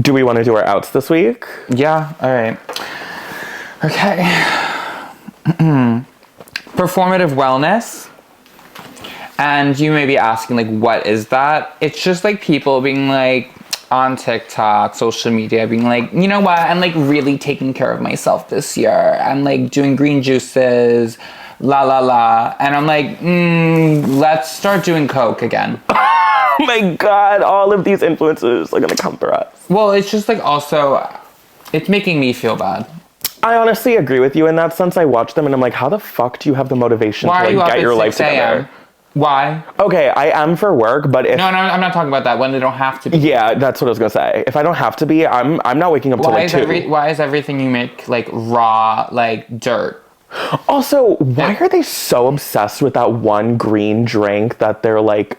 Do we want to do our outs this week? Yeah, all right. Okay. Performative wellness. And you may be asking, like, what is that? It's just, like, people being, like, on TikTok, social media, being like, you know what? I'm, like, really taking care of myself this year. I'm, like, doing green juices, la, la, la. And I'm like, let's start doing Coke again. Oh my God, all of these influencers are gonna come for us. Well, it's just like also, it's making me feel bad. I honestly agree with you in that sense. I watch them and I'm like, how the fuck do you have the motivation to like get your life together? Why? Okay, I am for work, but if... No, I'm not talking about that, when they don't have to be. Yeah, that's what I was gonna say. If I don't have to be, I'm not waking up till like 2. Why is everything you make like raw, like dirt? Also, why are they so obsessed with that one green drink that they're like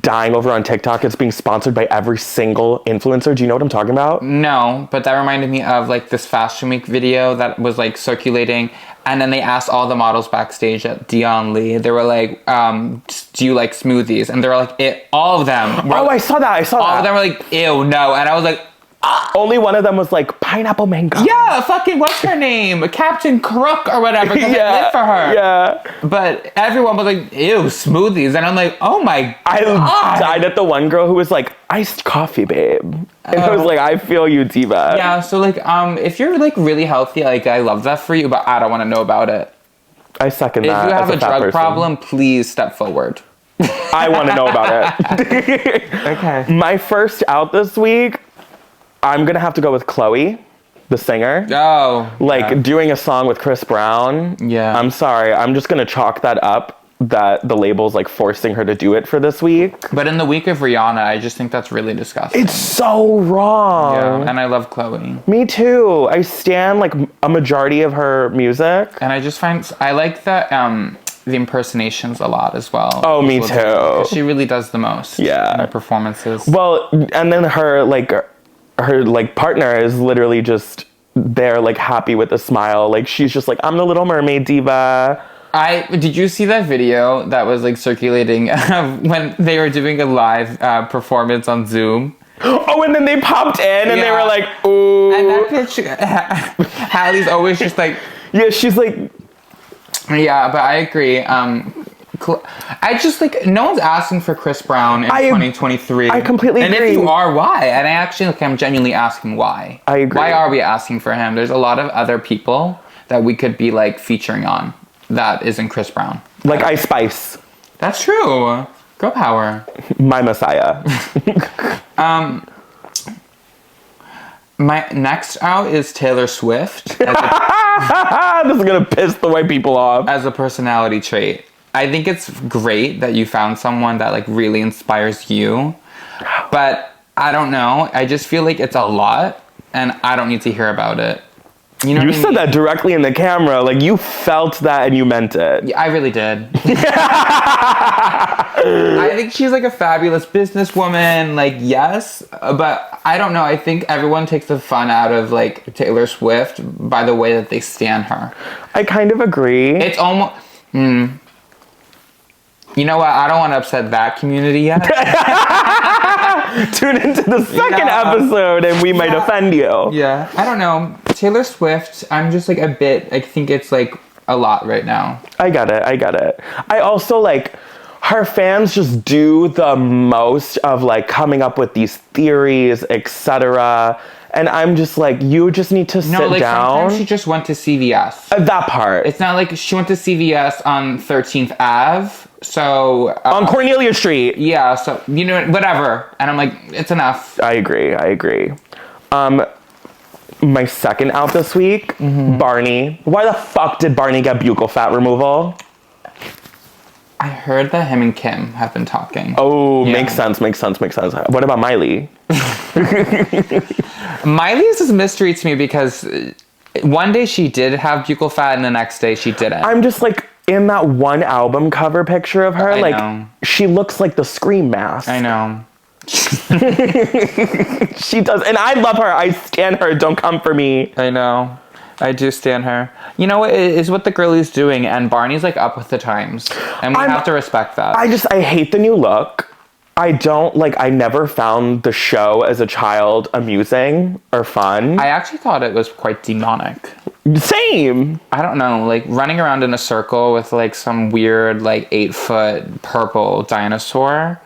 dying over on TikTok? It's being sponsored by every single influencer. Do you know what I'm talking about? No, but that reminded me of like this Fashion Week video that was like circulating, and then they asked all the models backstage at Dion Lee. They were like, do you like smoothies? And they were like, all of them. I saw that. All of them were like, ew, no. And I was like, only one of them was like pineapple mango. Yeah, fucking what's her name? Captain Crook or whatever. Yeah, I live for her. Yeah. But everyone was like, ew, smoothies. And I'm like, oh my God. I died at the one girl who was like, iced coffee, babe. And I was like, I feel you, diva. Yeah, so like, if you're like really healthy, like I love that for you, but I don't want to know about it. I second that. If you have a drug person. problem, please step forward. I want to know about it. Okay. My first out this week, I'm going to have to go with Chloe, the singer. Oh. Like, doing a song with Chris Brown. Yeah. I'm sorry. I'm just going to chalk that up, that the label's, like, forcing her to do it for this week. But in the week of Rihanna, I just think that's really disgusting. It's so wrong. Yeah, and I love Chloe. Me too. I stan, like, a majority of her music. And I just find, I like that, the impersonations a lot as well. Oh, me too. She really does the most. Yeah. In her performances. Well, and then her partner is literally just there, like, happy with a smile. Like, she's just like, I'm the Little Mermaid diva. Did you see that video that was like circulating when they were doing a live performance on Zoom? Oh, and then they popped in and they were like, ooh. And that bitch, Hallie's always just like... Yeah, she's like... Yeah, but I agree. I just like, no one's asking for Chris Brown in 2023. I completely agree. And if you are, why? And I actually, like, I'm genuinely asking why. I agree. Why are we asking for him? There's a lot of other people that we could be like featuring on that isn't Chris Brown. Like Ice Spice. That's true. Girl power. My messiah. My next out is Taylor Swift. This is gonna piss the white people off. As a personality trait. I think it's great that you found someone that like really inspires you. But I don't know. I just feel like it's a lot and I don't need to hear about it. You know, you said that directly in the camera. Like, you felt that and you meant it. Yeah, I really did. I think she's like a fabulous businesswoman. Like, yes, but I don't know. I think everyone takes the fun out of like Taylor Swift by the way that they stan her. I kind of agree. It's almost... You know what? I don't want to upset that community yet. Tune into the second episode and we might offend you. Yeah. I don't know. Taylor Swift, I'm just like a bit... I think it's like a lot right now. I get it. I also like... Her fans just do the most of like coming up with these theories, etc. And I'm just like, you just need to sit down. Sometimes she just went to CVS. That part. It's not like she went to CVS on 13th Ave. So... on Cornelia Street. Yeah, so, you know, whatever. And I'm like, it's enough. I agree. My second out this week, Barney. Why the fuck did Barney get buccal fat removal? I heard that him and Kim have been talking. Oh, yeah. Makes sense. What about Miley? Miley is a mystery to me because one day she did have buccal fat and the next day she didn't. I'm just like, in that one album cover picture of her, she looks like the Scream mask. I know. She does. And I love her. I stan her. Don't come for me. I know. I do stand her. You know what is what the girlie's doing, and Barney's like up with the times, and we have to respect that. I hate the new look. I never found the show as a child amusing or fun. I actually thought it was quite demonic. Same. I don't know, like running around in a circle with like some weird like 8-foot purple dinosaur,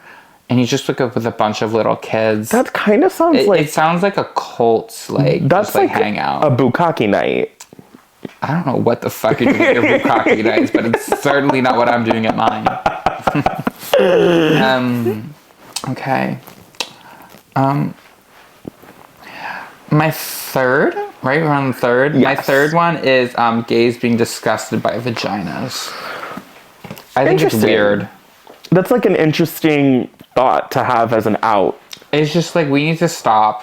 and he's just like with a bunch of little kids. That kind of sounds it sounds like a cult, like that's just like hangout. A bukkake night. I don't know what the fuck you're doing at your bukkake nights, but it's certainly not what I'm doing at mine. Okay. My third, right? We're on the third. Yes. My third one is gays being disgusted by vaginas. I think it's weird. That's like an interesting thought to have as an out. It's just like we need to stop.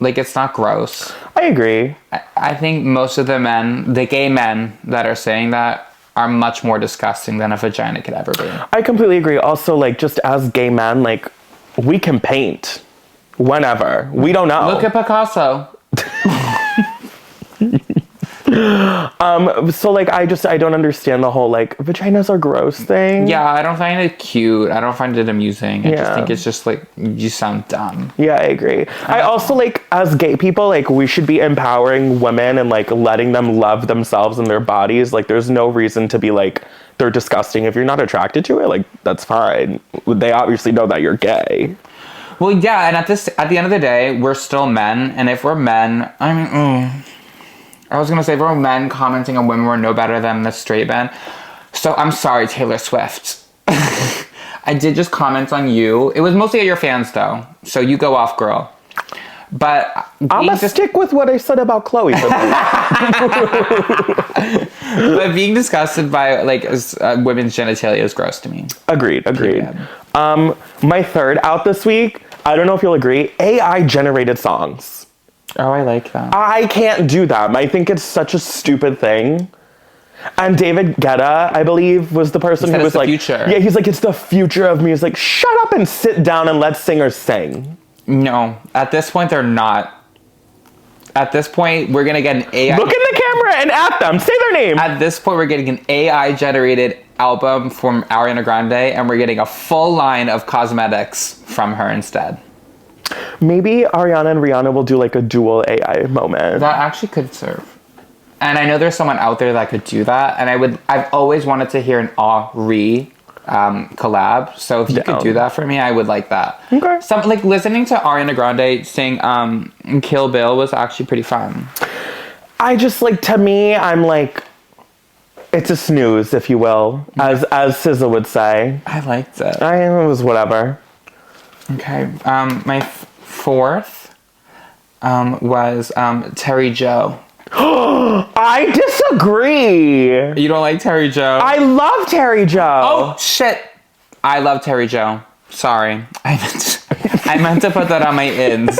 Like it's not gross. I agree. I think most of the gay men that are saying that are much more disgusting than a vagina could ever be. I completely agree. Also, like just as gay men, like we can paint whenever. We don't know. Look at Picasso. So like I don't understand the whole like vaginas are gross thing. Yeah, I don't find it cute. I don't find it amusing. I just think it's just like you sound dumb. Yeah, I agree. I also like as gay people, like we should be empowering women and like letting them love themselves and their bodies. Like there's no reason to be like they're disgusting if you're not attracted to it. Like that's fine. They obviously know that you're gay. Well, yeah, and at the end of the day, we're still men, and if we're men, I mean, I was gonna say if we're men commenting on women, we're no better than the straight men. So I'm sorry, Taylor Swift. I did just comment on you. It was mostly at your fans, though. So you go off, girl. But I'm gonna stick with what I said about Chloe. But being disgusted by like women's genitalia is gross to me. Agreed. My third out this week. I don't know if you'll agree. AI generated songs. Oh, I like that. I can't do that. I think it's such a stupid thing. And David Guetta, I believe, was the person who was like, future. Yeah, he's like, it's the future of music. Like, shut up and sit down and let singers sing. No, at this point, they're not. At this point, we're going to get an AI... Look in the camera and at them. Say their name. At this point, we're getting an AI-generated album from Ariana Grande, and we're getting a full line of cosmetics from her instead. Maybe Ariana and Rihanna will do like a dual AI moment. That actually could serve. And I know there's someone out there that could do that, and I've always wanted to hear an Ari collab. So if you could do that for me, I would like that. Okay. Like listening to Ariana Grande sing Kill Bill was actually pretty fun. I just like, to me, I'm like, it's a snooze, if you will, as SZA would say. I liked it. It was whatever. Okay. My fourth was Terry Joe. I disagree. You don't like Terry Joe? I love Terry Joe. Oh, shit. I love Terry Joe. Sorry. I meant to put that on my ins.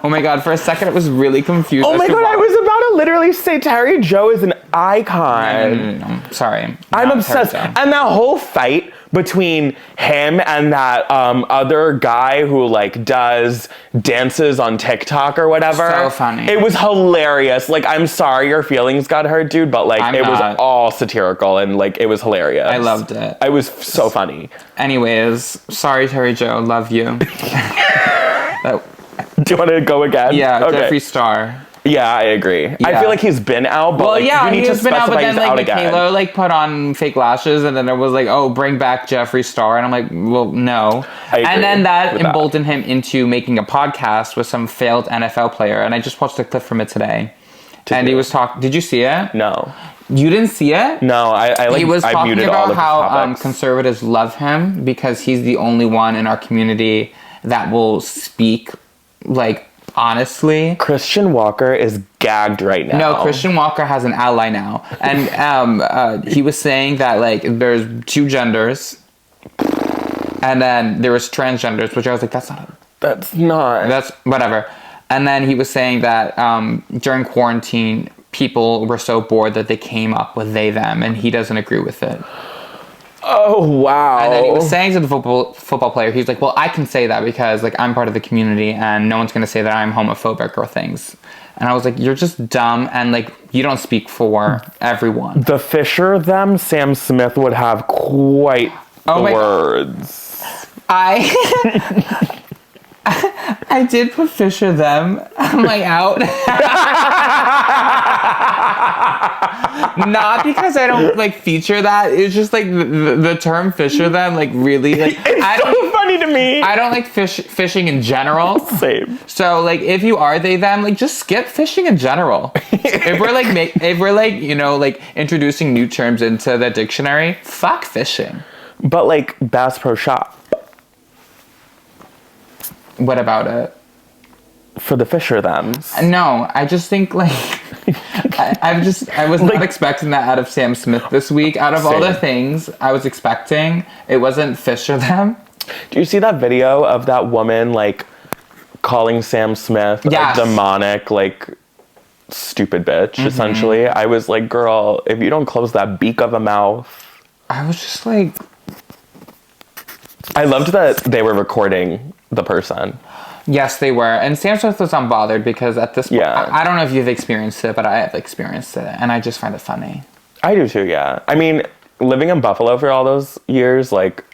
Oh my god, for a second it was really confused. Oh my god, I was about to literally say Terry Joe is an icon. No. Sorry. I'm obsessed. And that whole fight between him and that other guy who like does dances on TikTok or whatever. So funny. It was hilarious. Like, I'm sorry your feelings got hurt, dude, but like was all satirical and like it was hilarious. I loved it. It was so funny. Anyways, sorry Terry Joe, love you. Do you want to go again? Yeah, okay. Jeffree Star. Yeah, I agree. Yeah. I feel like he's been out, but you need to specify but then, he's out again. Michaela like put on fake lashes, and then it was like, oh, bring back Jeffree Star, and I'm like, well, no. And then that emboldened him into making a podcast with some failed NFL player, and I just watched a clip from it today. He was talking. Did you see it? No. You didn't see it? No, He was talking muted about all of how conservatives love him because he's the only one in our community that will speak like honestly. Christian Walker is gagged right now. No, Christian Walker has an ally now. And he was saying that like there's two genders and then there was transgenders, which I was like, that's whatever. And then he was saying that during quarantine people were so bored that they came up with they them, and he doesn't agree with it. Oh, wow. And then he was saying to the football player, he was like, well, I can say that because like I'm part of the community and no one's going to say that I'm homophobic or things. And I was like, you're just dumb and like you don't speak for everyone. The Fisher them, Sam Smith would have quite the words. I did put Fisher them on my out. Not because I don't like feature that. It's just like the term Fisher them like really like it's so funny to me. I don't like fishing in general. Same. So like if you are they them, like just skip fishing in general. if we're like you know like introducing new terms into the dictionary, fuck fishing. But like Bass Pro Shop. What about it? For the Fisher thems. No, I just think like I was not expecting that out of Sam Smith this week. Out of all the things I was expecting, it wasn't Fisher them. Do you see that video of that woman like calling Sam Smith a demonic like stupid bitch? Essentially, I was like, girl, if you don't close that beak of a mouth. I was just like, I loved that they were recording the person. Yes, they were. And Sam Smith was unbothered because at this point, I don't know if you've experienced it, but I have experienced it. And I just find it funny. I do too, yeah. I mean, living in Buffalo for all those years, like,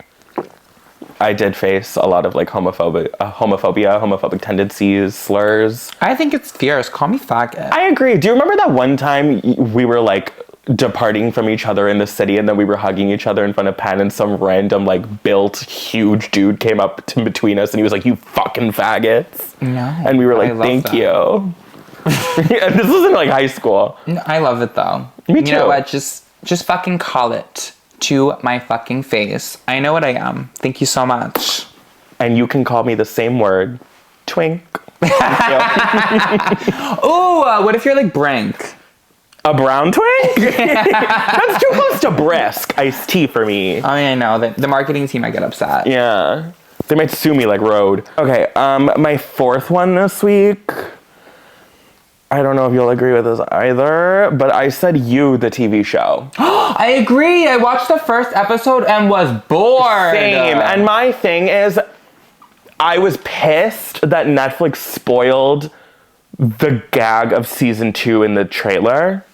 I did face a lot of, like, homophobia, homophobic tendencies, slurs. I think it's fierce. Call me faggot. I agree. Do you remember that one time we were, like, departing from each other in the city and then we were hugging each other in front of Penn and some random like built huge dude came up to between us and he was like, you fucking faggots. No. And we were like, thank you. And this was in like high school. I love it though. Me too. You know what? Just fucking call it to my fucking face. I know what I am. Thank you so much. And you can call me the same word. Twink. Ooh, what if you're like Brink? A brown twink? That's too close to brisk iced tea for me. Oh, yeah, I know. The marketing team might get upset. Yeah. They might sue me like Road. Okay, my fourth one this week. I don't know if you'll agree with this either, but I said You, the TV show. I agree. I watched the first episode and was bored. Same. And my thing is, I was pissed that Netflix spoiled the gag of season 2 in the trailer.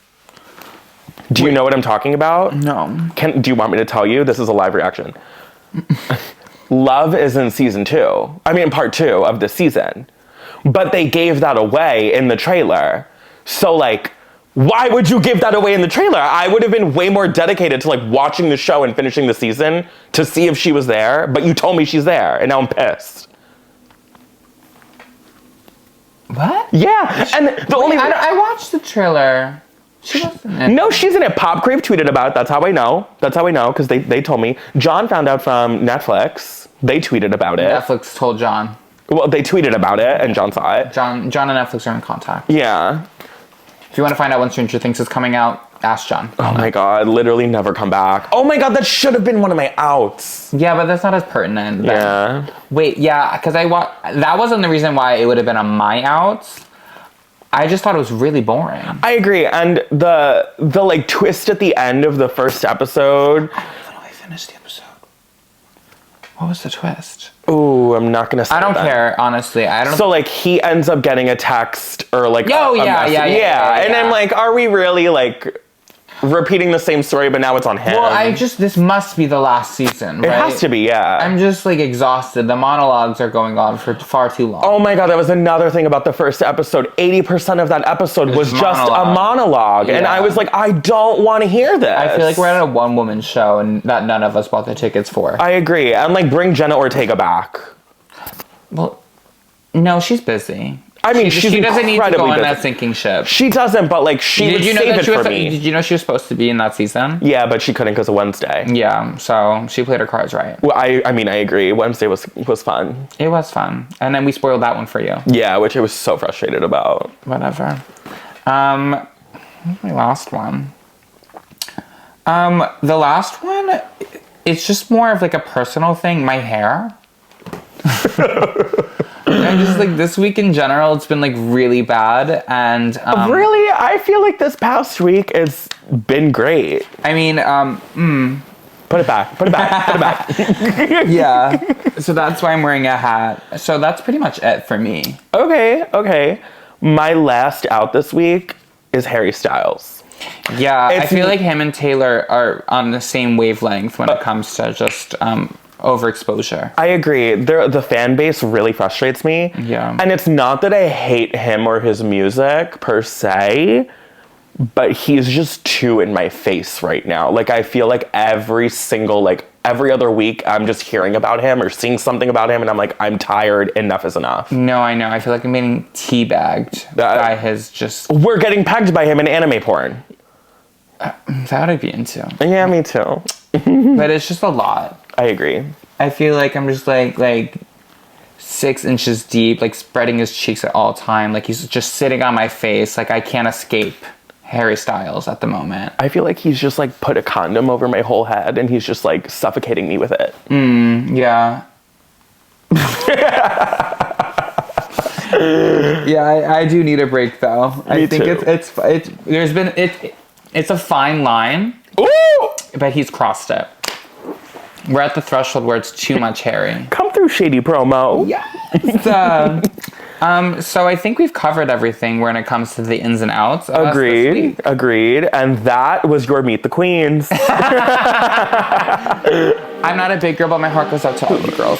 Do you know what I'm talking about? No. Do you want me to tell you? This is a live reaction. Love is in season 2. I mean, part 2 of the season. But they gave that away in the trailer. So, like, why would you give that away in the trailer? I would have been way more dedicated to, like, watching the show and finishing the season to see if she was there. But you told me she's there, and now I'm pissed. What? Yeah. And the only... I watched the trailer. She wasn't in it. No, she's in it. Pop Crave tweeted about it. That's how I know. That's how I know, because they told me. John found out from Netflix. They tweeted about it. Netflix told John. Well, they tweeted about it, and John saw it. John and Netflix are in contact. Yeah. If you want to find out when Stranger Things is coming out, ask John. Oh my god, literally never come back. Oh my god, that should have been one of my outs. Yeah, but that's not as pertinent. Yeah. Wait, yeah, because that wasn't the reason why it would have been on my outs. I just thought it was really boring. I agree, and the like twist at the end of the first episode. I don't even know I finished the episode. What was the twist? Ooh, I'm not gonna say I don't that. care, honestly. I don't. So like he ends up getting a text or like yeah. And I'm like, are we really like repeating the same story, but now it's on him? Well, this must be the last season, right? It has to be, yeah. I'm just like exhausted. The monologues are going on for far too long. Oh my god, that was another thing about the first episode. 80% of that episode was just a monologue. Yeah. And I was like, I don't want to hear this. I feel like we're at a one-woman show and that none of us bought the tickets for. I agree. And like, bring Jenna Ortega back. Well, no, she's busy. I mean, she doesn't need to go on busy. that sinking ship. She doesn't, but like she would save it for me. Did you know she was supposed to be in that season? Yeah, but she couldn't because of Wednesday. Yeah, so she played her cards right. Well, I mean, I agree. Wednesday was fun. It was fun, and then we spoiled that one for you. Yeah, which I was so frustrated about. Whatever. My last one. The last one, it's just more of like a personal thing. My hair. And just like this week in general, it's been like really bad. And really, I feel like this past week has been great. I mean, put it back, put it back. Yeah. So that's why I'm wearing a hat. So that's pretty much it for me. Okay. My last out this week is Harry Styles. Yeah, I feel like him and Taylor are on the same wavelength when it comes to just overexposure. I agree. The fan base really frustrates me. Yeah. And it's not that I hate him or his music per se, but he's just too in my face right now. Like, I feel like every other week, I'm just hearing about him or seeing something about him, and I'm like, I'm tired. Enough is enough. No, I know. I feel like I'm getting teabagged by his just... We're getting pegged by him in anime porn. That I'd be into. Yeah, me too. But it's just a lot. I agree. I feel like I'm just like 6 inches deep, like spreading his cheeks at all time. Like he's just sitting on my face. Like I can't escape Harry Styles at the moment. I feel like he's just like put a condom over my whole head and he's just like suffocating me with it. Yeah. Yeah, I do need a break though. I think too. It's a fine line. Ooh! But he's crossed it. We're at the threshold where it's too much Harry. Come through, shady promo. Yes. So I think we've covered everything when it comes to the ins and outs. Agreed. And that was your Meet the Queens. I'm not a big girl, but my heart goes out to all you girls.